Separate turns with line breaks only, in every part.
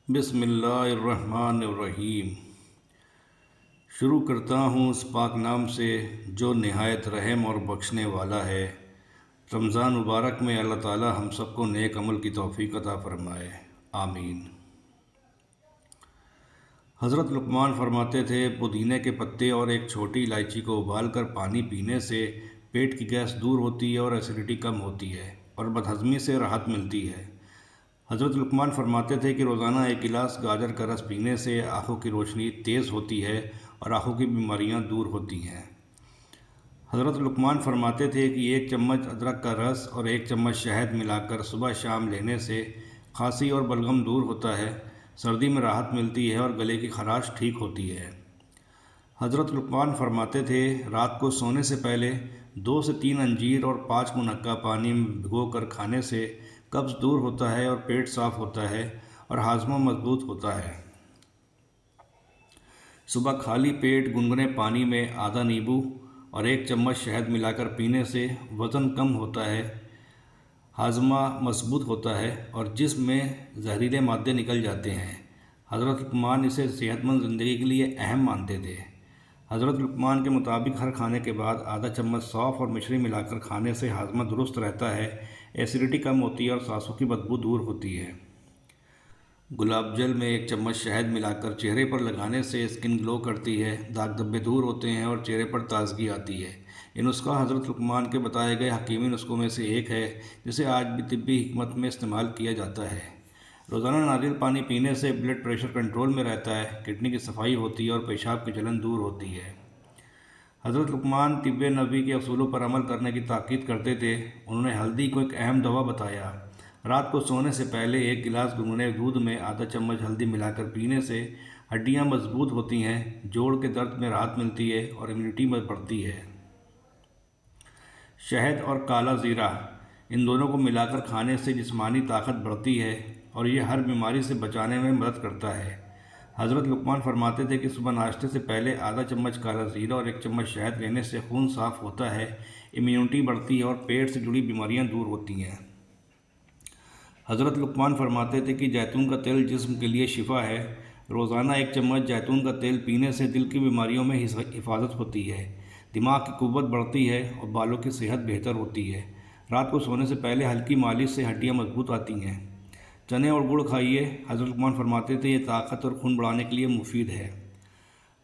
بسم اللہ الرحمن الرحیم۔ شروع کرتا ہوں اس پاک نام سے جو نہایت رحم اور بخشنے والا ہے۔ رمضان مبارک میں اللہ تعالی ہم سب کو نیک عمل کی توفیق عطا فرمائے، آمین۔ حضرت لقمان فرماتے تھے، پودینے کے پتے اور ایک چھوٹی الائچی کو ابال کر پانی پینے سے پیٹ کی گیس دور ہوتی ہے اور ایسیڈیٹی کم ہوتی ہے اور بدہضمی سے راحت ملتی ہے۔ حضرت لقمان فرماتے تھے کہ روزانہ ایک گلاس گاجر کا رس پینے سے آنکھوں کی روشنی تیز ہوتی ہے اور آنکھوں کی بیماریاں دور ہوتی ہیں۔ حضرت لقمان فرماتے تھے کہ ایک چمچ ادرک کا رس اور ایک چمچ شہد ملا کر صبح شام لینے سے کھانسی اور بلغم دور ہوتا ہے، سردی میں راحت ملتی ہے اور گلے کی خراش ٹھیک ہوتی ہے۔ حضرت لقمان فرماتے تھے، رات کو سونے سے پہلے 2 سے 3 انجیر اور 5 منقع پانی میں بھگو کر کھانے سے قبض دور ہوتا ہے اور پیٹ صاف ہوتا ہے اور ہاضمہ مضبوط ہوتا ہے۔ صبح خالی پیٹ گنگنے پانی میں آدھا نیبو اور ایک چمچ شہد ملا کر پینے سے وزن کم ہوتا ہے، ہاضمہ مضبوط ہوتا ہے اور جسم میں زہریلے مادے نکل جاتے ہیں۔ حضرت لقمان اسے صحت مند زندگی کے لیے اہم مانتے تھے۔ حضرت لقمان کے مطابق ہر کھانے کے بعد آدھا چمچ سونف اور مشری ملا کر کھانے سے ہاضمہ درست رہتا ہے، ایسیڈیٹی کم ہوتی ہے اور سانسوں کی بدبو دور ہوتی ہے۔ گلاب جل میں ایک چمچ شہد ملا کر چہرے پر لگانے سے اسکن گلو کرتی ہے، داغ دھبے دور ہوتے ہیں اور چہرے پر تازگی آتی ہے۔ یہ نسخہ حضرت لقمان کے بتائے گئے حکیمی نسخوں میں سے ایک ہے جسے آج بھی طبی حکمت میں استعمال کیا جاتا ہے۔ روزانہ ناریل پانی پینے سے بلڈ پریشر کنٹرول میں رہتا ہے، کڈنی کی صفائی ہوتی ہے اور پیشاب کی جلن دور ہوتی ہے۔ حضرت لقمان طب نبوی کے اصولوں پر عمل کرنے کی تاکید کرتے تھے۔ انہوں نے ہلدی کو ایک اہم دوا بتایا۔ رات کو سونے سے پہلے ایک گلاس گنگنے دودھ میں آدھا چمچ ہلدی ملا کر پینے سے ہڈیاں مضبوط ہوتی ہیں، جوڑ کے درد میں راحت ملتی ہے اور امیونٹی میں بڑھتی ہے۔ شہد اور کالا زیرہ، ان دونوں کو ملا کر کھانے سے جسمانی طاقت بڑھتی ہے اور یہ ہر بیماری سے بچانے میں مدد کرتا ہے۔ حضرت لقمان فرماتے تھے کہ صبح ناشتے سے پہلے آدھا چمچ کالا زیرہ اور ایک چمچ شہد لینے سے خون صاف ہوتا ہے، امیونٹی بڑھتی ہے اور پیٹ سے جڑی بیماریاں دور ہوتی ہیں۔ حضرت لقمان فرماتے تھے کہ زیتون کا تیل جسم کے لیے شفا ہے۔ روزانہ ایک چمچ زیتون کا تیل پینے سے دل کی بیماریوں میں حفاظت ہوتی ہے، دماغ کی قوت بڑھتی ہے اور بالوں کی صحت بہتر ہوتی ہے۔ رات کو سونے سے پہلے ہلکی مالش سے ہڈیاں مضبوط آتی ہیں۔ چنے اور گڑ کھائیے، حضرت لقمان فرماتے تھے، یہ طاقت اور خون بڑھانے کے لیے مفید ہے۔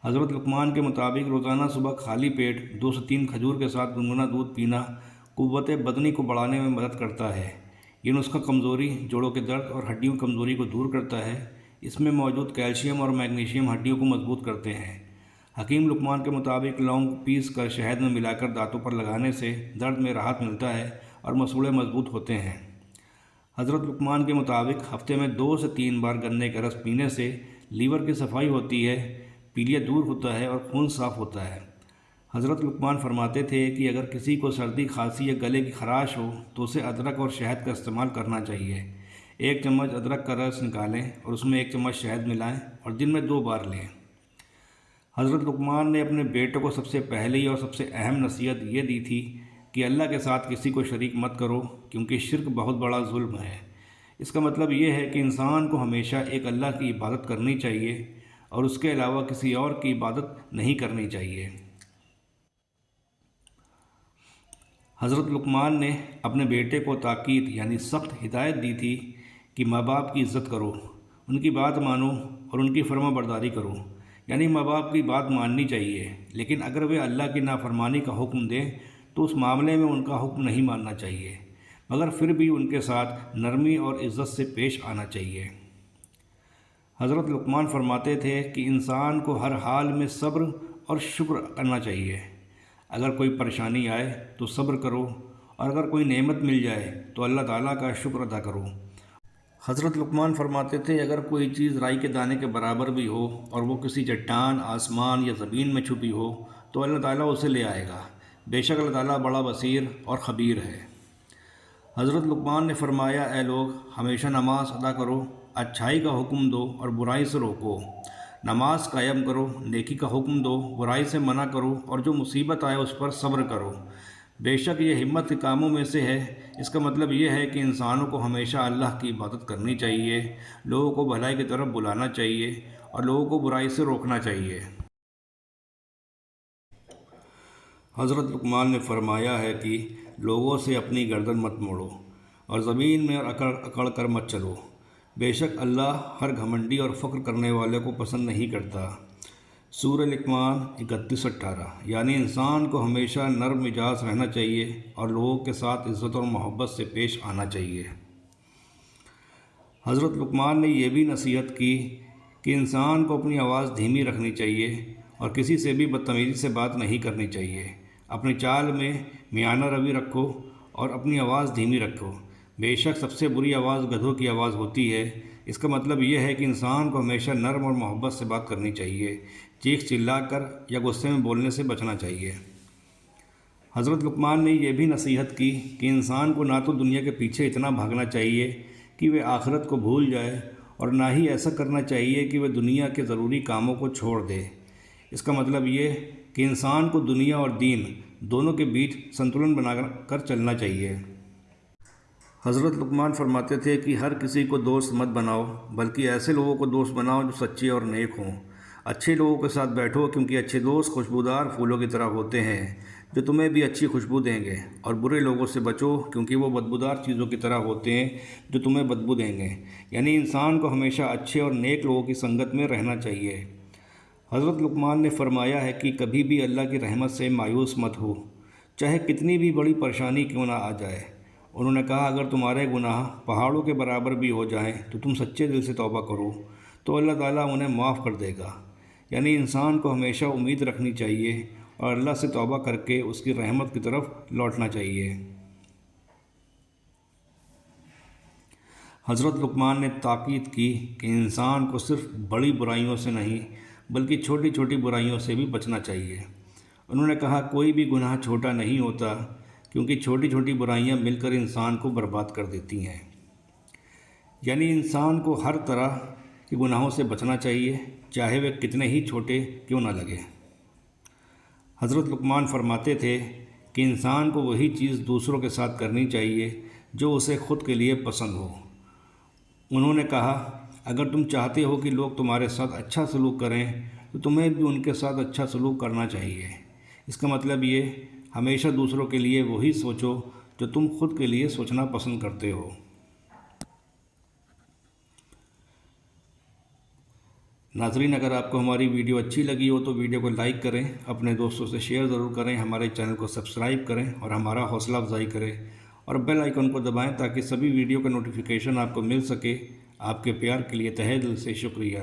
حضرت لقمان کے مطابق روزانہ صبح خالی پیٹ 2 سے 3 کھجور کے ساتھ گنگنا دودھ پینا قوت بدنی کو بڑھانے میں مدد کرتا ہے۔ یہ نسخہ کمزوری، جوڑوں کے درد اور ہڈیوں کی کمزوری کو دور کرتا ہے۔ اس میں موجود کیلشیم اور میگنیشیم ہڈیوں کو مضبوط کرتے ہیں۔ حکیم لقمان کے مطابق لونگ پیس کر شہد میں ملا کر دانتوں پر لگانے سے درد میں راحت ملتا ہے اور مسوڑے مضبوط ہوتے ہیں۔ حضرت لقمان کے مطابق ہفتے میں 2 سے 3 بار گنے کا رس پینے سے لیور کی صفائی ہوتی ہے، پیلیا دور ہوتا ہے اور خون صاف ہوتا ہے۔ حضرت لقمان فرماتے تھے کہ اگر کسی کو سردی، کھانسی یا گلے کی خراش ہو تو اسے ادرک اور شہد کا استعمال کرنا چاہیے۔ ایک چمچ ادرک کا رس نکالیں اور اس میں ایک چمچ شہد ملائیں اور دن میں 2 بار لیں۔ حضرت لقمان نے اپنے بیٹوں کو سب سے پہلی اور سب سے اہم نصیحت یہ دی تھی کہ اللہ کے ساتھ کسی کو شریک مت کرو، کیونکہ شرک بہت بڑا ظلم ہے۔ اس کا مطلب یہ ہے کہ انسان کو ہمیشہ ایک اللہ کی عبادت کرنی چاہیے اور اس کے علاوہ کسی اور کی عبادت نہیں کرنی چاہیے۔ حضرت لقمان نے اپنے بیٹے کو تاکید یعنی سخت ہدایت دی تھی کہ ماں باپ کی عزت کرو، ان کی بات مانو اور ان کی فرما برداری کرو، یعنی ماں باپ کی بات ماننی چاہیے، لیکن اگر وہ اللہ کی نافرمانی کا حکم دیں تو اس معاملے میں ان کا حکم نہیں ماننا چاہیے، مگر پھر بھی ان کے ساتھ نرمی اور عزت سے پیش آنا چاہیے۔ حضرت لقمان فرماتے تھے کہ انسان کو ہر حال میں صبر اور شکر کرنا چاہیے۔ اگر کوئی پریشانی آئے تو صبر کرو اور اگر کوئی نعمت مل جائے تو اللہ تعالیٰ کا شکر ادا کرو۔ حضرت لقمان فرماتے تھے، اگر کوئی چیز رائی کے دانے کے برابر بھی ہو اور وہ کسی چٹان، آسمان یا زمین میں چھپی ہو تو اللہ تعالیٰ اسے لے آئے گا، بے شک اللہ تعالیٰ بڑا بصیر اور خبیر ہے۔ حضرت لقمان نے فرمایا، اے لوگ، ہمیشہ نماز ادا کرو، اچھائی کا حکم دو اور برائی سے روکو، نماز قائم کرو، نیکی کا حکم دو، برائی سے منع کرو اور جو مصیبت آئے اس پر صبر کرو۔ بے شک یہ ہمت کے کاموں میں سے ہے۔ اس کا مطلب یہ ہے کہ انسانوں کو ہمیشہ اللہ کی عبادت کرنی چاہیے، لوگوں کو بھلائی کی طرف بلانا چاہیے اور لوگوں کو برائی سے روکنا چاہیے۔ حضرت لقمان نے فرمایا ہے کہ لوگوں سے اپنی گردن مت موڑو اور زمین میں اکڑ کر مت چلو۔ بے شک اللہ ہر گھمنڈی اور فخر کرنے والے کو پسند نہیں کرتا۔ سورہ لقمان 31-18۔ یعنی انسان کو ہمیشہ نرم مزاج رہنا چاہیے اور لوگوں کے ساتھ عزت اور محبت سے پیش آنا چاہیے۔ حضرت لقمان نے یہ بھی نصیحت کی کہ انسان کو اپنی آواز دھیمی رکھنی چاہیے اور کسی سے بھی بدتمیزی سے بات نہیں کرنی چاہیے۔ اپنی چال میں میانہ روی رکھو اور اپنی آواز دھیمی رکھو۔ بے شک سب سے بری آواز گدھوں کی آواز ہوتی ہے۔ اس کا مطلب یہ ہے کہ انسان کو ہمیشہ نرم اور محبت سے بات کرنی چاہیے، چیخ چلا کر یا غصے میں بولنے سے بچنا چاہیے۔ حضرت لقمان نے یہ بھی نصیحت کی کہ انسان کو نہ تو دنیا کے پیچھے اتنا بھاگنا چاہیے کہ وہ آخرت کو بھول جائے اور نہ ہی ایسا کرنا چاہیے کہ وہ دنیا کے ضروری کاموں کو چھوڑ دے۔ اس کا مطلب یہ کہ انسان کو دنیا اور دین دونوں کے بیچ سنتولن بنا کر چلنا چاہیے۔ حضرت لقمان فرماتے تھے کہ ہر کسی کو دوست مت بناؤ، بلکہ ایسے لوگوں کو دوست بناؤ جو سچے اور نیک ہوں۔ اچھے لوگوں کے ساتھ بیٹھو کیونکہ اچھے دوست خوشبودار پھولوں کی طرح ہوتے ہیں جو تمہیں بھی اچھی خوشبو دیں گے، اور برے لوگوں سے بچو کیونکہ وہ بدبودار چیزوں کی طرح ہوتے ہیں جو تمہیں بدبو دیں گے۔ یعنی انسان کو ہمیشہ اچھے اور نیک لوگوں کی سنگت میں رہنا چاہیے۔ حضرت لقمان نے فرمایا ہے کہ کبھی بھی اللہ کی رحمت سے مایوس مت ہو، چاہے کتنی بھی بڑی پریشانی کیوں نہ آ جائے۔ انہوں نے کہا اگر تمہارے گناہ پہاڑوں کے برابر بھی ہو جائیں تو تم سچے دل سے توبہ کرو تو اللہ تعالیٰ انہیں معاف کر دے گا۔ یعنی انسان کو ہمیشہ امید رکھنی چاہیے اور اللہ سے توبہ کر کے اس کی رحمت کی طرف لوٹنا چاہیے۔ حضرت لقمان نے تاکید کی کہ انسان کو صرف بڑی برائیوں سے نہیں بلکہ چھوٹی چھوٹی برائیوں سے بھی بچنا چاہیے۔ انہوں نے کہا کوئی بھی گناہ چھوٹا نہیں ہوتا کیونکہ چھوٹی چھوٹی برائیاں مل کر انسان کو برباد کر دیتی ہیں۔ یعنی انسان کو ہر طرح کے گناہوں سے بچنا چاہیے چاہے وہ کتنے ہی چھوٹے کیوں نہ لگے۔ حضرت لقمان فرماتے تھے کہ انسان کو وہی چیز دوسروں کے ساتھ کرنی چاہیے جو اسے خود کے لیے پسند ہو۔ انہوں نے کہا اگر تم چاہتے ہو کہ لوگ تمہارے ساتھ اچھا سلوک کریں تو تمہیں بھی ان کے ساتھ اچھا سلوک کرنا چاہیے۔ اس کا مطلب یہ ہمیشہ دوسروں کے لیے وہی سوچو جو تم خود کے لیے سوچنا پسند کرتے ہو۔ ناظرین اگر آپ کو ہماری ویڈیو اچھی لگی ہو تو ویڈیو کو لائک کریں، اپنے دوستوں سے شیئر ضرور کریں، ہمارے چینل کو سبسکرائب کریں اور ہمارا حوصلہ افزائی کریں اور بیل آئیکن کو دبائیں تاکہ سبھی ویڈیو کا نوٹیفیکیشن آپ کو مل سکے۔ آپ کے پیار کے لیے تہہ دل سے شکریہ۔